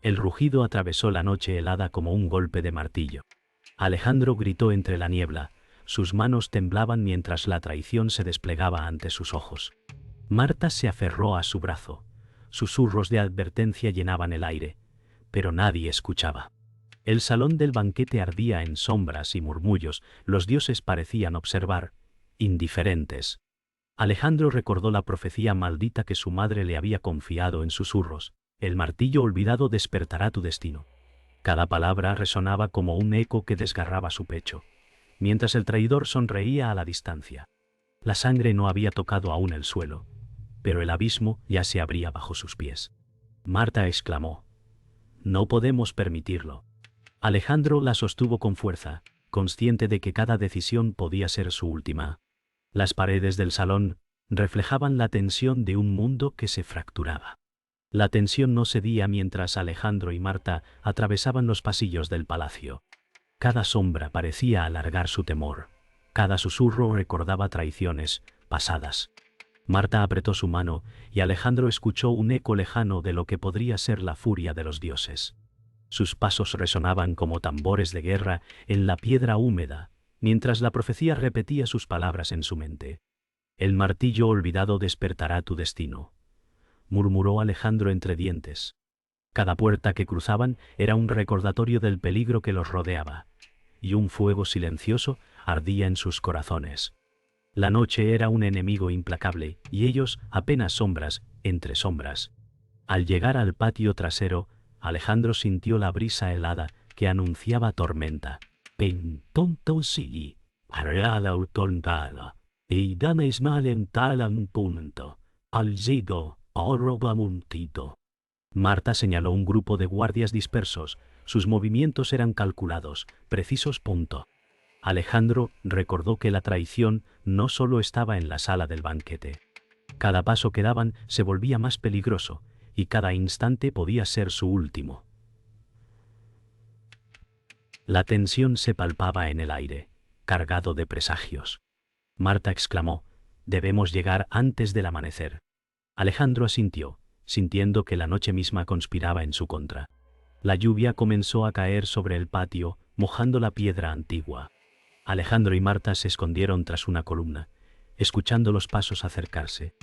El rugido atravesó la noche helada como un golpe de martillo. Alejandro gritó entre la niebla, sus manos temblaban mientras la traición se desplegaba ante sus ojos. Marta se aferró a su brazo. Susurros de advertencia llenaban el aire, pero nadie escuchaba. El salón del banquete ardía en sombras y murmullos, los dioses parecían observar, indiferentes. Alejandro recordó la profecía maldita que su madre le había confiado en susurros: el martillo olvidado despertará tu destino. Cada palabra resonaba como un eco que desgarraba su pecho, mientras el traidor sonreía a la distancia. La sangre no había tocado aún el suelo, pero el abismo ya se abría bajo sus pies. Marta exclamó: «No podemos permitirlo». Alejandro la sostuvo con fuerza, consciente de que cada decisión podía ser su última. Las paredes del salón reflejaban la tensión de un mundo que se fracturaba. La tensión no cedía mientras Alejandro y Marta atravesaban los pasillos del palacio. Cada sombra parecía alargar su temor. Cada susurro recordaba traiciones pasadas. Marta apretó su mano y Alejandro escuchó un eco lejano de lo que podría ser la furia de los dioses. Sus pasos resonaban como tambores de guerra en la piedra húmeda, mientras la profecía repetía sus palabras en su mente. «El martillo olvidado despertará tu destino», murmuró Alejandro entre dientes. Cada puerta que cruzaban era un recordatorio del peligro que los rodeaba, y un fuego silencioso ardía en sus corazones. La noche era un enemigo implacable, y ellos apenas sombras entre sombras. Al llegar al patio trasero, Alejandro sintió la brisa helada que anunciaba tormenta. «Pentontosi, arala utontala, y dames malentalan punto, al zigo, orobamuntito». Marta señaló un grupo de guardias dispersos, sus movimientos eran calculados, precisos. Alejandro recordó que la traición no solo estaba en la sala del banquete. Cada paso que daban se volvía más peligroso, y cada instante podía ser su último. La tensión se palpaba en el aire, cargado de presagios. Marta exclamó: «Debemos llegar antes del amanecer». Alejandro asintió, sintiendo que la noche misma conspiraba en su contra. La lluvia comenzó a caer sobre el patio, mojando la piedra antigua. Alejandro y Marta se escondieron tras una columna, escuchando los pasos acercarse.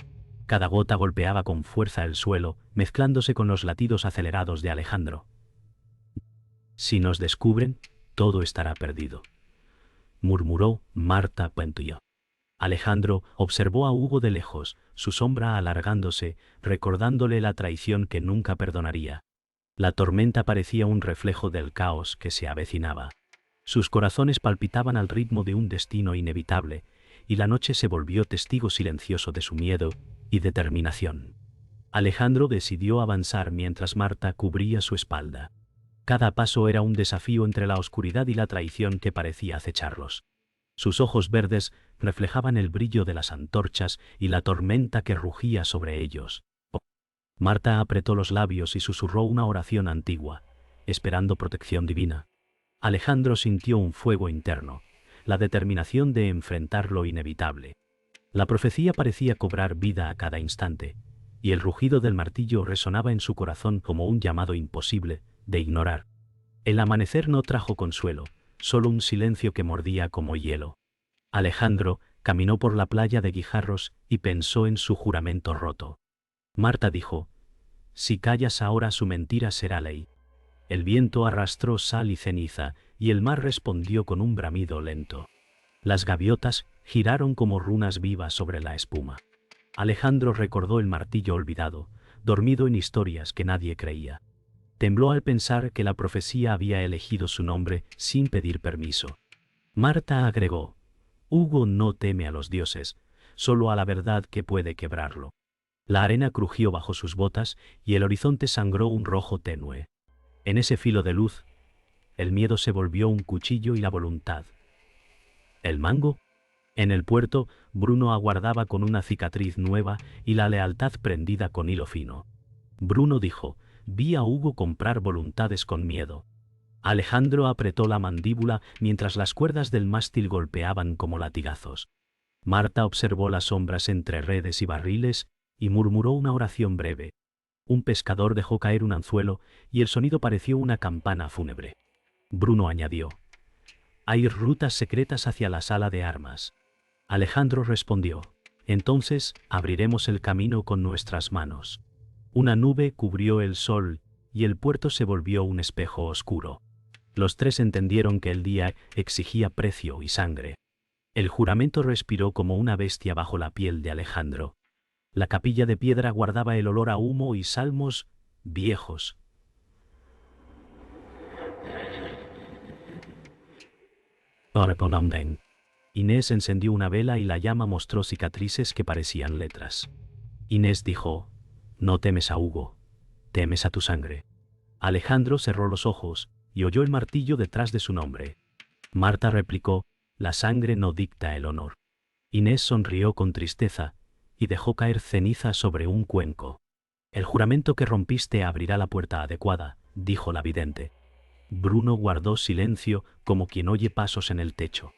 Cada gota golpeaba con fuerza el suelo, mezclándose con los latidos acelerados de Alejandro. «Si nos descubren, todo estará perdido», murmuró Marta Pentuyo. Alejandro observó a Hugo de lejos, su sombra alargándose, recordándole la traición que nunca perdonaría. La tormenta parecía un reflejo del caos que se avecinaba. Sus corazones palpitaban al ritmo de un destino inevitable, y la noche se volvió testigo silencioso de su miedo y determinación. Alejandro decidió avanzar mientras Marta cubría su espalda. Cada paso era un desafío entre la oscuridad y la traición que parecía acecharlos. Sus ojos verdes reflejaban el brillo de las antorchas y la tormenta que rugía sobre ellos. Marta apretó los labios y susurró una oración antigua, esperando protección divina. Alejandro sintió un fuego interno, la determinación de enfrentar lo inevitable. La profecía parecía cobrar vida a cada instante, y el rugido del martillo resonaba en su corazón como un llamado imposible de ignorar. El amanecer no trajo consuelo, solo un silencio que mordía como hielo. Alejandro caminó por la playa de guijarros y pensó en su juramento roto. Marta dijo: «Si callas ahora, su mentira será ley». El viento arrastró sal y ceniza, y el mar respondió con un bramido lento. Las gaviotas giraron como runas vivas sobre la espuma. Alejandro recordó el martillo olvidado, dormido en historias que nadie creía. Tembló al pensar que la profecía había elegido su nombre sin pedir permiso. Marta agregó: «Hugo no teme a los dioses, solo a la verdad que puede quebrarlo». La arena crujió bajo sus botas y el horizonte sangró un rojo tenue. En ese filo de luz, el miedo se volvió un cuchillo y la voluntad. ¿El mango? En el puerto, Bruno aguardaba con una cicatriz nueva y la lealtad prendida con hilo fino. Bruno dijo: «Vi a Hugo comprar voluntades con miedo». Alejandro apretó la mandíbula mientras las cuerdas del mástil golpeaban como latigazos. Marta observó las sombras entre redes y barriles y murmuró una oración breve: Un pescador dejó caer un anzuelo y el sonido pareció una campana fúnebre. Bruno añadió: «Hay rutas secretas hacia la sala de armas». Alejandro respondió: «Entonces abriremos el camino con nuestras manos». Una nube cubrió el sol y el puerto se volvió un espejo oscuro. Los tres entendieron que el día exigía precio y sangre. El juramento respiró como una bestia bajo la piel de Alejandro. La capilla de piedra guardaba el olor a humo y salmos viejos. Inés encendió una vela y la llama mostró cicatrices que parecían letras. Inés dijo: «No temes a Hugo, temes a tu sangre». Alejandro cerró los ojos y oyó el martillo detrás de su nombre. Marta replicó: «La sangre no dicta el honor». Inés sonrió con tristeza y dejó caer ceniza sobre un cuenco. «El juramento que rompiste abrirá la puerta adecuada», dijo la vidente. Bruno guardó silencio como quien oye pasos en el techo.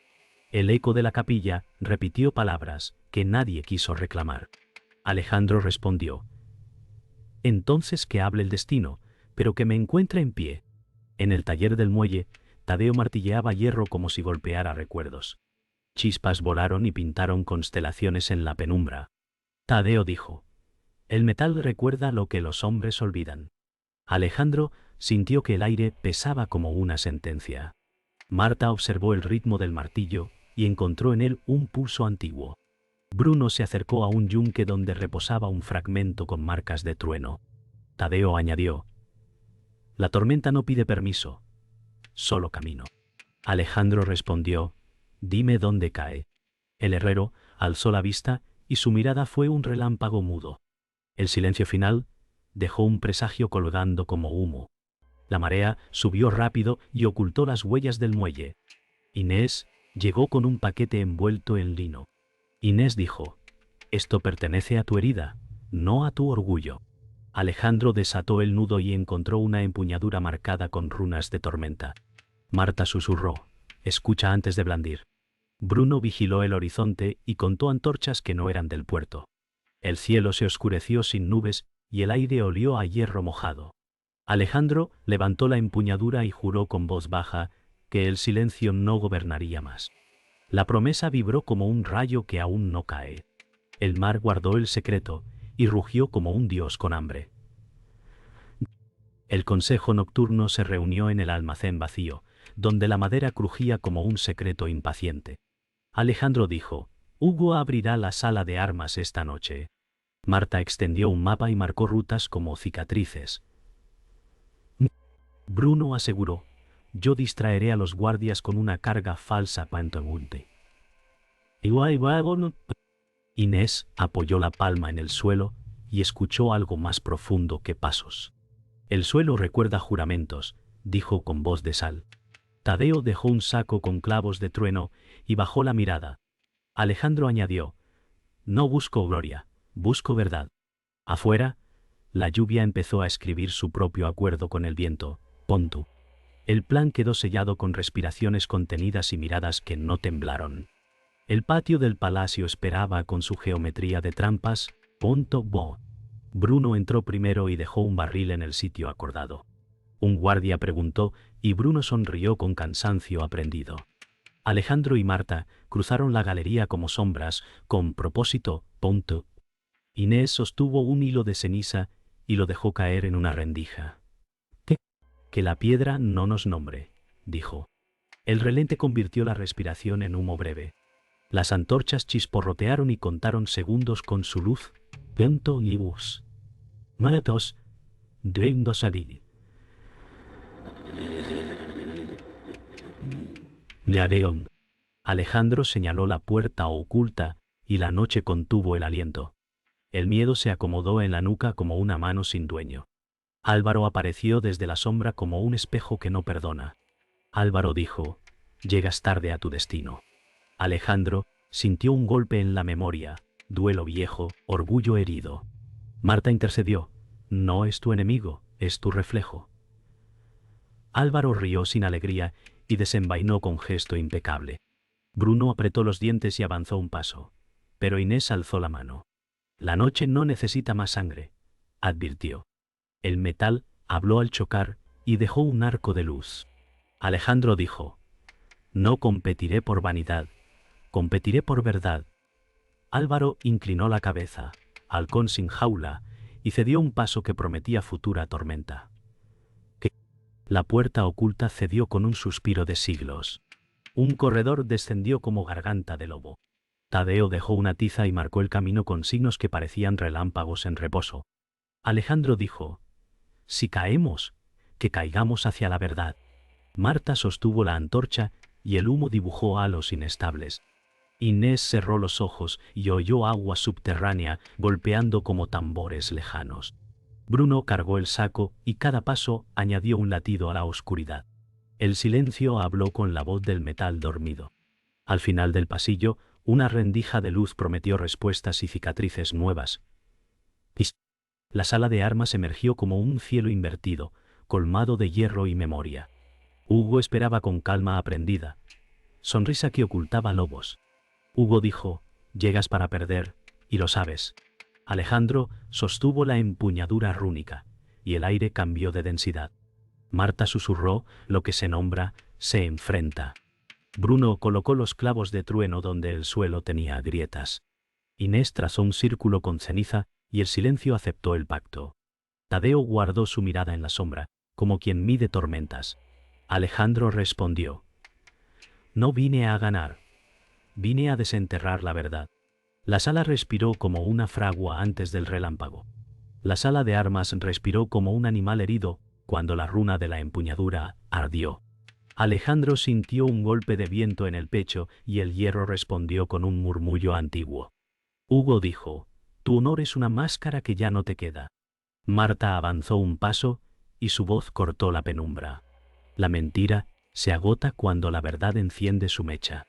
El eco de la capilla repitió palabras que nadie quiso reclamar. Alejandro respondió: «Entonces que hable el destino, pero que me encuentre en pie». En el taller del muelle, Tadeo martilleaba hierro como si golpeara recuerdos. Chispas volaron y pintaron constelaciones en la penumbra. Tadeo dijo: «El metal recuerda lo que los hombres olvidan». Alejandro sintió que el aire pesaba como una sentencia. Marta observó el ritmo del martillo y encontró en él un pulso antiguo. Bruno se acercó a un yunque donde reposaba un fragmento con marcas de trueno. Tadeo añadió: «La tormenta no pide permiso, solo camino». Alejandro respondió: «Dime dónde cae». El herrero alzó la vista y su mirada fue un relámpago mudo. El silencio final dejó un presagio colgando como humo. La marea subió rápido y ocultó las huellas del muelle. Inés llegó con un paquete envuelto en lino. Inés dijo: «Esto pertenece a tu herida, no a tu orgullo». Alejandro desató el nudo y encontró una empuñadura marcada con runas de tormenta. Marta susurró: «Escucha antes de blandir». Bruno vigiló el horizonte y contó antorchas que no eran del puerto. El cielo se oscureció sin nubes y el aire olió a hierro mojado. Alejandro levantó la empuñadura y juró con voz baja que el silencio no gobernaría más. La promesa vibró como un rayo que aún no cae. El mar guardó el secreto y rugió como un dios con hambre. El consejo nocturno se reunió en el almacén vacío, donde la madera crujía como un secreto impaciente. Alejandro dijo: «Hugo abrirá la sala de armas esta noche». Marta extendió un mapa y marcó rutas como cicatrices. Bruno aseguró: «Yo distraeré a los guardias con una carga falsa pantogunte». Inés apoyó la palma en el suelo y escuchó algo más profundo que pasos. «El suelo recuerda juramentos», dijo con voz de sal. Tadeo dejó un saco con clavos de trueno y bajó la mirada. Alejandro añadió: «No busco gloria, busco verdad». Afuera, la lluvia empezó a escribir su propio acuerdo con el viento. Pontu. El plan quedó sellado con respiraciones contenidas y miradas que no temblaron. El patio del palacio esperaba con su geometría de trampas. Bo. Bruno entró primero y dejó un barril en el sitio acordado. Un guardia preguntó y Bruno sonrió con cansancio aprendido. Alejandro y Marta cruzaron la galería como sombras, con propósito. Inés sostuvo un hilo de ceniza y lo dejó caer en una rendija. «Que la piedra no nos nombre», dijo. El relente convirtió la respiración en humo breve. Las antorchas chisporrotearon y contaron segundos con su luz. Vento y bus. Matos. Dendo salir. Leareón. Alejandro señaló la puerta oculta y la noche contuvo el aliento. El miedo se acomodó en la nuca como una mano sin dueño. Álvaro apareció desde la sombra como un espejo que no perdona. Álvaro dijo: «Llegas tarde a tu destino». Alejandro sintió un golpe en la memoria, duelo viejo, orgullo herido. Marta intercedió: «No es tu enemigo, es tu reflejo». Álvaro rió sin alegría y desenvainó con gesto impecable. Bruno apretó los dientes y avanzó un paso, pero Inés alzó la mano. «La noche no necesita más sangre», advirtió. El metal habló al chocar y dejó un arco de luz. Alejandro dijo: no competiré por vanidad, competiré por verdad. Álvaro inclinó la cabeza, halcón sin jaula, y cedió un paso que prometía futura tormenta. La puerta oculta cedió con un suspiro de siglos. Un corredor descendió como garganta de lobo. Tadeo dejó una tiza y marcó el camino con signos que parecían relámpagos en reposo. Alejandro dijo: si caemos, que caigamos hacia la verdad. Marta sostuvo la antorcha y el humo dibujó halos inestables. Inés cerró los ojos y oyó agua subterránea golpeando como tambores lejanos. Bruno cargó el saco y cada paso añadió un latido a la oscuridad. El silencio habló con la voz del metal dormido. Al final del pasillo, una rendija de luz prometió respuestas y cicatrices nuevas. La sala de armas emergió como un cielo invertido, colmado de hierro y memoria. Hugo esperaba con calma aprendida, sonrisa que ocultaba lobos. Hugo dijo: llegas para perder, y lo sabes. Alejandro sostuvo la empuñadura rúnica, y el aire cambió de densidad. Marta susurró: lo que se nombra, se enfrenta. Bruno colocó los clavos de trueno donde el suelo tenía grietas. Inés trazó un círculo con ceniza y el silencio aceptó el pacto. Tadeo guardó su mirada en la sombra, como quien mide tormentas. Alejandro respondió: no vine a ganar, vine a desenterrar la verdad. La sala respiró como una fragua antes del relámpago. La sala de armas respiró como un animal herido cuando la runa de la empuñadura ardió. Alejandro sintió un golpe de viento en el pecho y el hierro respondió con un murmullo antiguo. Hugo dijo: tu honor es una máscara que ya no te queda. Marta avanzó un paso y su voz cortó la penumbra. La mentira se agota cuando la verdad enciende su mecha.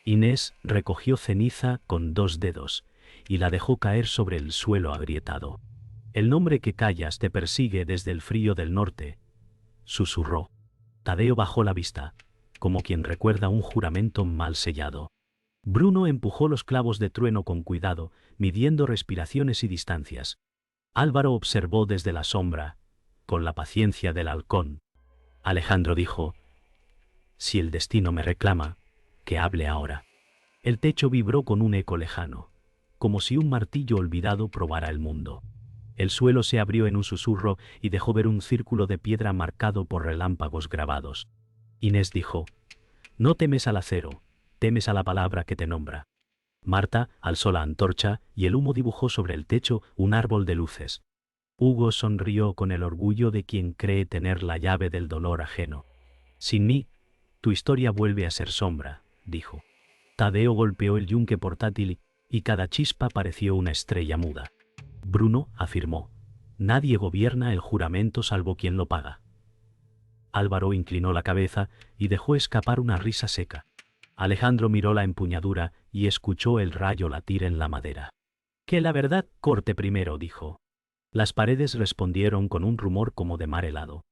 Inés recogió ceniza con 2 dedos y la dejó caer sobre el suelo agrietado. El nombre que callas te persigue desde el frío del norte, susurró. Tadeo bajó la vista, como quien recuerda un juramento mal sellado. Bruno empujó los clavos de trueno con cuidado, midiendo respiraciones y distancias. Álvaro observó desde la sombra, con la paciencia del halcón. Alejandro dijo: si el destino me reclama, que hable ahora. El techo vibró con un eco lejano, como si un martillo olvidado probara el mundo. El suelo se abrió en un susurro y dejó ver un círculo de piedra marcado por relámpagos grabados. Inés dijo: no temes al acero, temes a la palabra que te nombra. Marta alzó la antorcha y el humo dibujó sobre el techo un árbol de luces. Hugo sonrió con el orgullo de quien cree tener la llave del dolor ajeno. Sin mí, tu historia vuelve a ser sombra, dijo. Tadeo golpeó el yunque portátil y cada chispa pareció una estrella muda. Bruno afirmó: nadie gobierna el juramento salvo quien lo paga. Álvaro inclinó la cabeza y dejó escapar una risa seca. Alejandro miró la empuñadura y escuchó el rayo latir en la madera. Que la verdad corte primero, dijo. Las paredes respondieron con un rumor como de mar helado.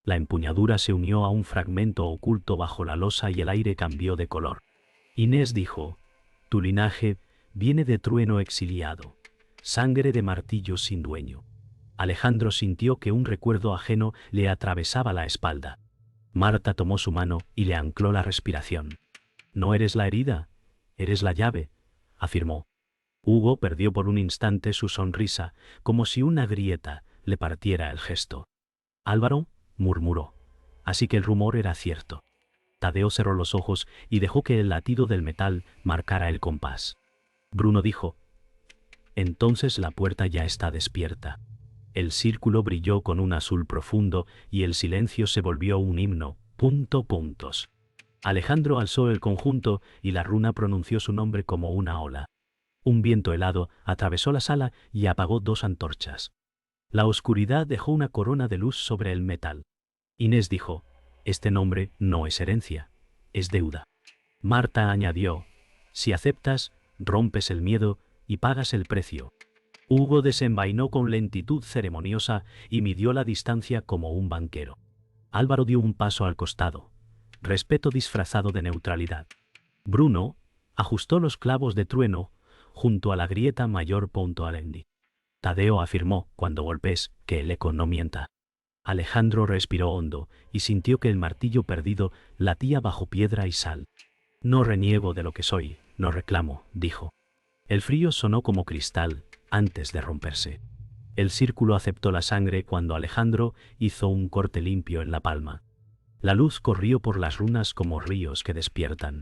La empuñadura se unió a un fragmento oculto bajo la losa y el aire cambió de color. Inés dijo: tu linaje viene de trueno exiliado, sangre de martillo sin dueño. Alejandro sintió que un recuerdo ajeno le atravesaba la espalda. Marta tomó su mano y le ancló la respiración. No eres la herida, eres la llave, afirmó. Hugo perdió por un instante su sonrisa, como si una grieta le partiera el gesto. Álvaro murmuró: así que el rumor era cierto. Tadeo cerró los ojos y dejó que el latido del metal marcara el compás. Bruno dijo: entonces la puerta ya está despierta. El círculo brilló con un azul profundo y el silencio se volvió un himno. Puntos. Alejandro alzó el conjunto y la runa pronunció su nombre como una ola. Un viento helado atravesó la sala y apagó 2 antorchas. La oscuridad dejó una corona de luz sobre el metal. Inés dijo: este nombre no es herencia, es deuda. Marta añadió: si aceptas, rompes el miedo y pagas el precio. Hugo desenvainó con lentitud ceremoniosa y midió la distancia como un banquero. Álvaro dio un paso al costado, respeto disfrazado de neutralidad. Bruno ajustó los clavos de trueno junto a la grieta mayor. Alendi. Tadeo afirmó, cuando golpes, que el eco no mienta. Alejandro respiró hondo y sintió que el martillo perdido latía bajo piedra y sal. No reniego de lo que soy, no reclamo, dijo. El frío sonó como cristal, antes de romperse. El círculo aceptó la sangre cuando Alejandro hizo un corte limpio en la palma. La luz corrió por las runas como ríos que despiertan.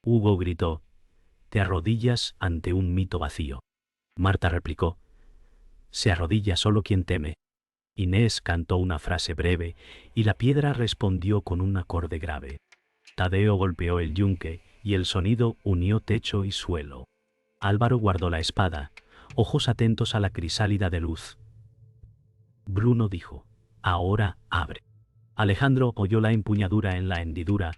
Hugo gritó: «Te arrodillas ante un mito vacío». Marta replicó: «Se arrodilla solo quien teme». Inés cantó una frase breve y la piedra respondió con un acorde grave. Tadeo golpeó el yunque y el sonido unió techo y suelo. Álvaro guardó la espada, ojos atentos a la crisálida de luz. Bruno dijo: «Ahora abre». Alejandro oyó la empuñadura en la hendidura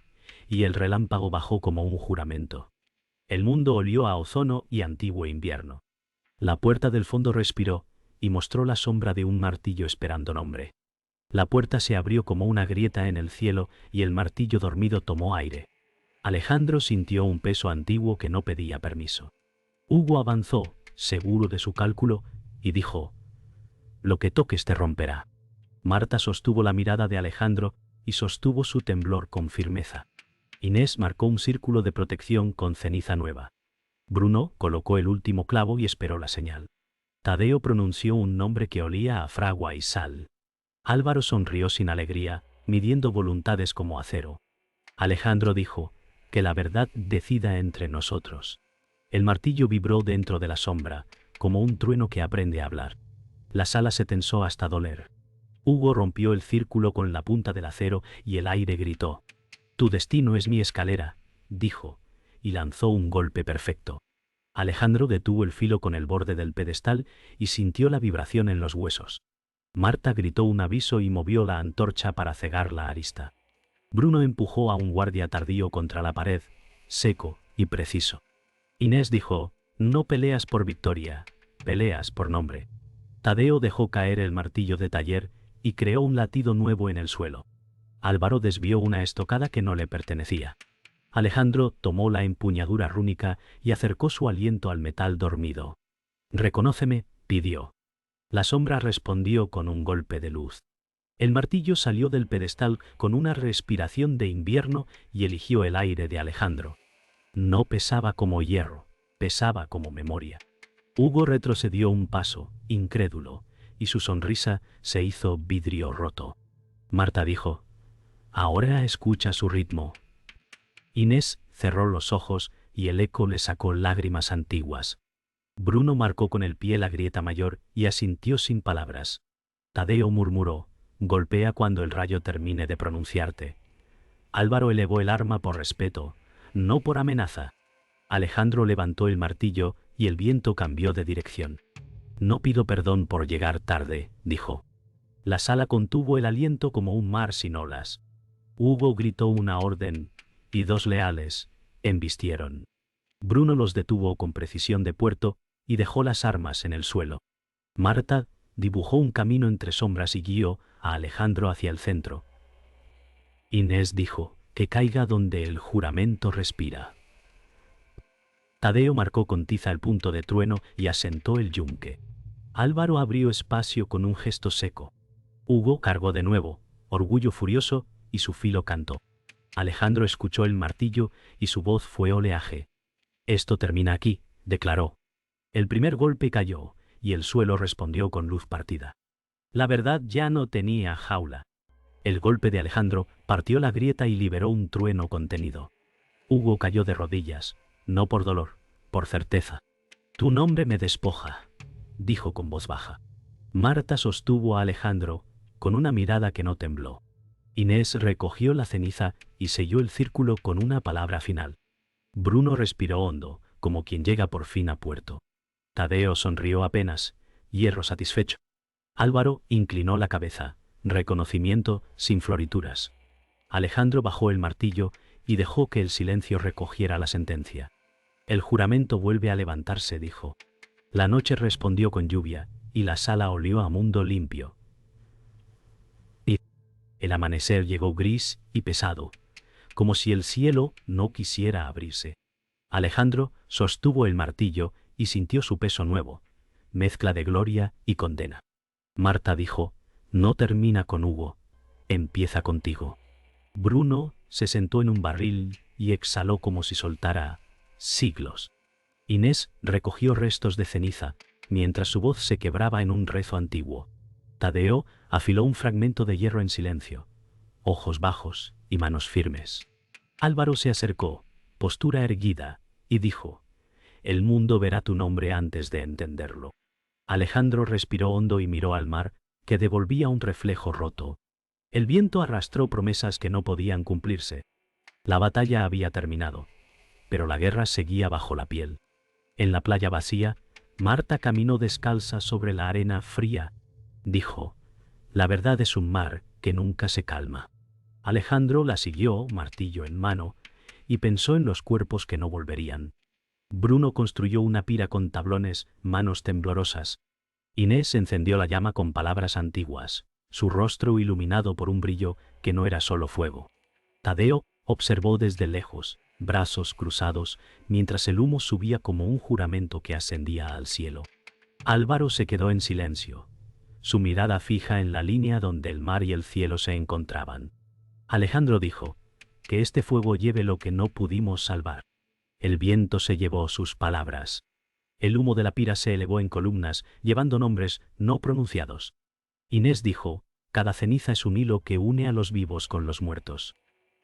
y el relámpago bajó como un juramento. El mundo olió a ozono y antiguo invierno. La puerta del fondo respiró y mostró la sombra de un martillo esperando nombre. La puerta se abrió como una grieta en el cielo y el martillo dormido tomó aire. Alejandro sintió un peso antiguo que no pedía permiso. Hugo avanzó, seguro de su cálculo, y dijo: «Lo que toques te romperá». Marta sostuvo la mirada de Alejandro y sostuvo su temblor con firmeza. Inés marcó un círculo de protección con ceniza nueva. Bruno colocó el último clavo y esperó la señal. Tadeo pronunció un nombre que olía a fragua y sal. Álvaro sonrió sin alegría, midiendo voluntades como acero. Alejandro dijo: «Que la verdad decida entre nosotros». El martillo vibró dentro de la sombra, como un trueno que aprende a hablar. La sala se tensó hasta doler. Hugo rompió el círculo con la punta del acero y el aire gritó: «Tu destino es mi escalera», dijo, y lanzó un golpe perfecto. Alejandro detuvo el filo con el borde del pedestal y sintió la vibración en los huesos. Marta gritó un aviso y movió la antorcha para cegar la arista. Bruno empujó a un guardia tardío contra la pared, seco y preciso. Inés dijo: «No peleas por victoria, peleas por nombre». Tadeo dejó caer el martillo de taller y creó un latido nuevo en el suelo. Álvaro desvió una estocada que no le pertenecía. Alejandro tomó la empuñadura rúnica y acercó su aliento al metal dormido. «Reconóceme», pidió. La sombra respondió con un golpe de luz. El martillo salió del pedestal con una respiración de invierno y eligió el aire de Alejandro. No pesaba como hierro, pesaba como memoria. Hugo retrocedió un paso, incrédulo, y su sonrisa se hizo vidrio roto. Marta dijo: «Ahora escucha su ritmo». Inés cerró los ojos y el eco le sacó lágrimas antiguas. Bruno marcó con el pie la grieta mayor y asintió sin palabras. Tadeo murmuró: «Golpea cuando el rayo termine de pronunciarte». Álvaro elevó el arma por respeto, no por amenaza. Alejandro levantó el martillo y el viento cambió de dirección. «No pido perdón por llegar tarde», dijo. La sala contuvo el aliento como un mar sin olas. Hugo gritó una orden, y dos leales embistieron. Bruno los detuvo con precisión de puerto y dejó las armas en el suelo. Marta dibujó un camino entre sombras y guió a Alejandro hacia el centro. Inés dijo: «Que caiga donde el juramento respira». Tadeo marcó con tiza el punto de trueno y asentó el yunque. Álvaro abrió espacio con un gesto seco. Hugo cargó de nuevo, orgullo furioso, y su filo cantó. Alejandro escuchó el martillo y su voz fue oleaje. «Esto termina aquí», declaró. El primer golpe cayó y el suelo respondió con luz partida. La verdad ya no tenía jaula. El golpe de Alejandro partió la grieta y liberó un trueno contenido. Hugo cayó de rodillas, no por dolor, por certeza. «Tu nombre me despoja», dijo con voz baja. Marta sostuvo a Alejandro con una mirada que no tembló. Inés recogió la ceniza y selló el círculo con una palabra final. Bruno respiró hondo, como quien llega por fin a puerto. Tadeo sonrió apenas, hierro satisfecho. Álvaro inclinó la cabeza, reconocimiento sin florituras. Alejandro bajó el martillo y dejó que el silencio recogiera la sentencia. «El juramento vuelve a levantarse», dijo. La noche respondió con lluvia y la sala olió a mundo limpio. El amanecer llegó gris y pesado, como si el cielo no quisiera abrirse. Alejandro sostuvo el martillo y sintió su peso nuevo, mezcla de gloria y condena. Marta dijo, no termina con Hugo, empieza contigo. Bruno se sentó en un barril y exhaló como si soltara siglos. Inés recogió restos de ceniza, mientras su voz se quebraba en un rezo antiguo. Tadeo afiló un fragmento de hierro en silencio, ojos bajos y manos firmes. Álvaro se acercó, postura erguida, y dijo, el mundo verá tu nombre antes de entenderlo. Alejandro respiró hondo y miró al mar, que devolvía un reflejo roto. El viento arrastró promesas que no podían cumplirse. La batalla había terminado, pero la guerra seguía bajo la piel. En la playa vacía, Marta caminó descalza sobre la arena fría. Dijo, la verdad es un mar que nunca se calma. Alejandro la siguió, martillo en mano, y pensó en los cuerpos que no volverían. Bruno construyó una pira con tablones, manos temblorosas. Inés encendió la llama con palabras antiguas, su rostro iluminado por un brillo que no era solo fuego. Tadeo observó desde lejos, brazos cruzados, mientras el humo subía como un juramento que ascendía al cielo. Álvaro se quedó en silencio, su mirada fija en la línea donde el mar y el cielo se encontraban. Alejandro dijo, que este fuego lleve lo que no pudimos salvar. El viento se llevó sus palabras. El humo de la pira se elevó en columnas, llevando nombres no pronunciados. Inés dijo, cada ceniza es un hilo que une a los vivos con los muertos.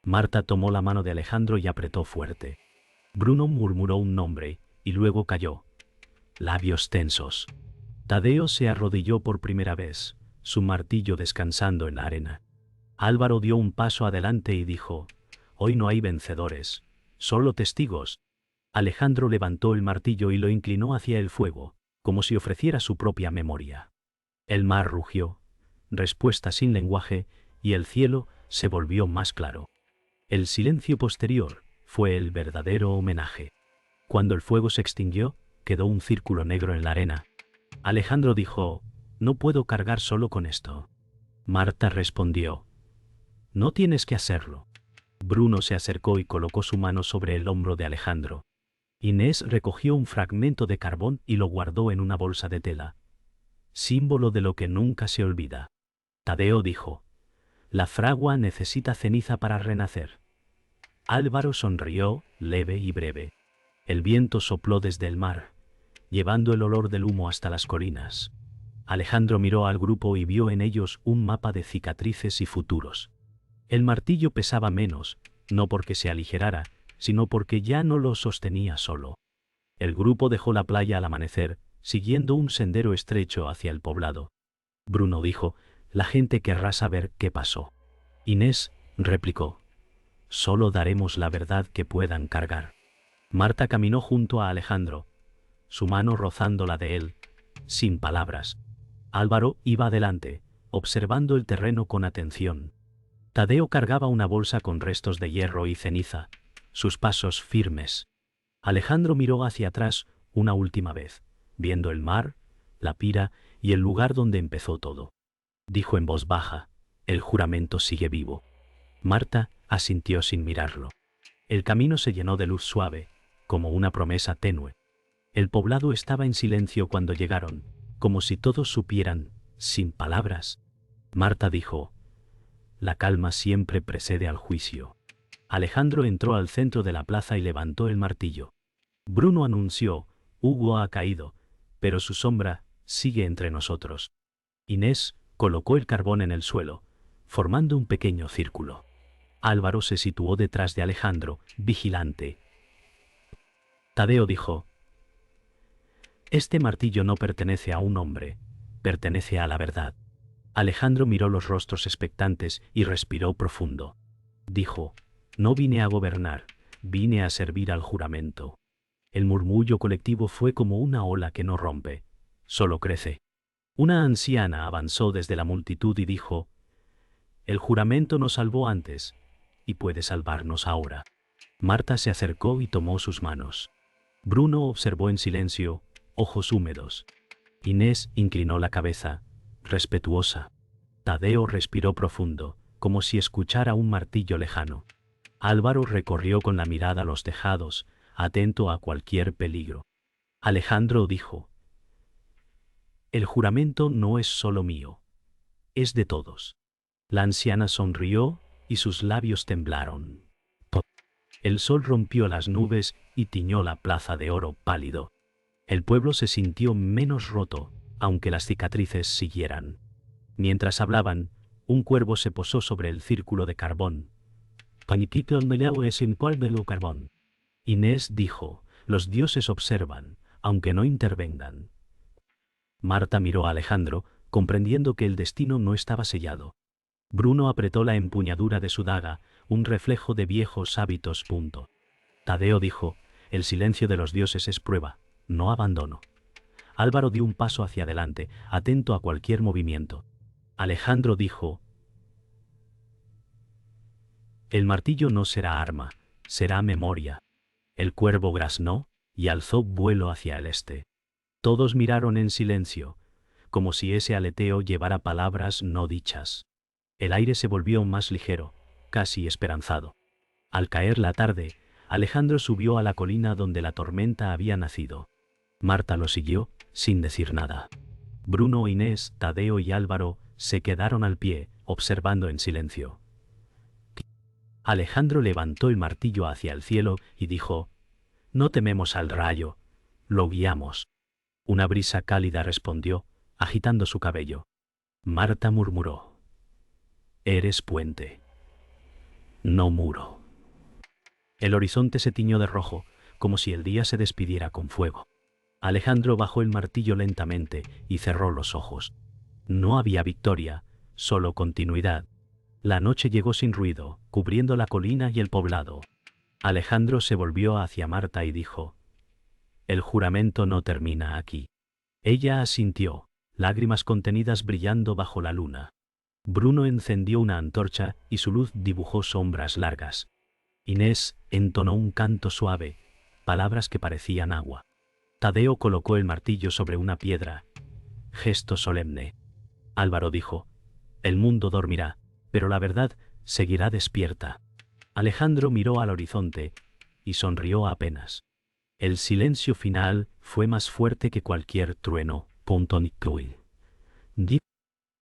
Marta tomó la mano de Alejandro y apretó fuerte. Bruno murmuró un nombre, y luego cayó. Labios tensos. Tadeo se arrodilló por primera vez, su martillo descansando en la arena. Álvaro dio un paso adelante y dijo, hoy no hay vencedores, solo testigos. Alejandro levantó el martillo y lo inclinó hacia el fuego, como si ofreciera su propia memoria. El mar rugió, respuesta sin lenguaje, y el cielo se volvió más claro. El silencio posterior fue el verdadero homenaje. Cuando el fuego se extinguió, quedó un círculo negro en la arena. Alejandro dijo, no puedo cargar solo con esto. Marta respondió, no tienes que hacerlo. Bruno se acercó y colocó su mano sobre el hombro de Alejandro. Inés recogió un fragmento de carbón y lo guardó en una bolsa de tela, símbolo de lo que nunca se olvida. Tadeo dijo, la fragua necesita ceniza para renacer. Álvaro sonrió, leve y breve. El viento sopló desde el mar, llevando el olor del humo hasta las colinas. Alejandro miró al grupo y vio en ellos un mapa de cicatrices y futuros. El martillo pesaba menos, no porque se aligerara, sino porque ya no lo sostenía solo. El grupo dejó la playa al amanecer, siguiendo un sendero estrecho hacia el poblado. Bruno dijo, la gente querrá saber qué pasó. Inés replicó, solo daremos la verdad que puedan cargar. Marta caminó junto a Alejandro, su mano rozando la de él, sin palabras. Álvaro iba adelante, observando el terreno con atención. Tadeo cargaba una bolsa con restos de hierro y ceniza, sus pasos firmes. Alejandro miró hacia atrás una última vez, viendo el mar, la pira y el lugar donde empezó todo. Dijo en voz baja, el juramento sigue vivo. Marta asintió sin mirarlo. El camino se llenó de luz suave, como una promesa tenue. El poblado estaba en silencio cuando llegaron, como si todos supieran, sin palabras. Marta dijo, la calma siempre precede al juicio. Alejandro entró al centro de la plaza y levantó el martillo. Bruno anunció, Hugo ha caído, pero su sombra sigue entre nosotros. Inés colocó el carbón en el suelo, formando un pequeño círculo. Álvaro se situó detrás de Alejandro, vigilante. Tadeo dijo, este martillo no pertenece a un hombre, pertenece a la verdad. Alejandro miró los rostros expectantes y respiró profundo. Dijo, no vine a gobernar, vine a servir al juramento. El murmullo colectivo fue como una ola que no rompe, solo crece. Una anciana avanzó desde la multitud y dijo, el juramento nos salvó antes, y puede salvarnos ahora. Marta se acercó y tomó sus manos. Bruno observó en silencio, ojos húmedos. Inés inclinó la cabeza, respetuosa. Tadeo respiró profundo, como si escuchara un martillo lejano. Álvaro recorrió con la mirada los tejados, atento a cualquier peligro. Alejandro dijo, El juramento no es solo mío, es de todos. La anciana sonrió y sus labios temblaron. El sol rompió las nubes y tiñó la plaza de oro pálido. El pueblo se sintió menos roto, aunque las cicatrices siguieran. Mientras hablaban, un cuervo se posó sobre el círculo de carbón. Panipito meleo es en polvo carbón. Inés dijo, los dioses observan, aunque no intervengan. Marta miró a Alejandro, comprendiendo que el destino no estaba sellado. Bruno apretó la empuñadura de su daga, un reflejo de viejos hábitos. Tadeo dijo, el silencio de los dioses es prueba, no abandono. Álvaro dio un paso hacia adelante, atento a cualquier movimiento. Alejandro dijo, el martillo no será arma, será memoria. El cuervo graznó y alzó vuelo hacia el este. Todos miraron en silencio, como si ese aleteo llevara palabras no dichas. El aire se volvió más ligero, casi esperanzado. Al caer la tarde, Alejandro subió a la colina donde la tormenta había nacido. Marta lo siguió, sin decir nada. Bruno, Inés, Tadeo y Álvaro se quedaron al pie, observando en silencio. Alejandro levantó el martillo hacia el cielo y dijo, no tememos al rayo, lo guiamos. Una brisa cálida respondió, agitando su cabello. Marta murmuró, eres puente, no muro. El horizonte se tiñó de rojo, como si el día se despidiera con fuego. Alejandro bajó el martillo lentamente y cerró los ojos. No había victoria, solo continuidad. La noche llegó sin ruido, cubriendo la colina y el poblado. Alejandro se volvió hacia Marta y dijo, el juramento no termina aquí. Ella asintió, lágrimas contenidas brillando bajo la luna. Bruno encendió una antorcha y su luz dibujó sombras largas. Inés entonó un canto suave, palabras que parecían agua. Tadeo colocó el martillo sobre una piedra. Gesto solemne. Álvaro dijo, el mundo dormirá, pero la verdad seguirá despierta. Alejandro miró al horizonte y sonrió apenas. El silencio final fue más fuerte que cualquier trueno. Di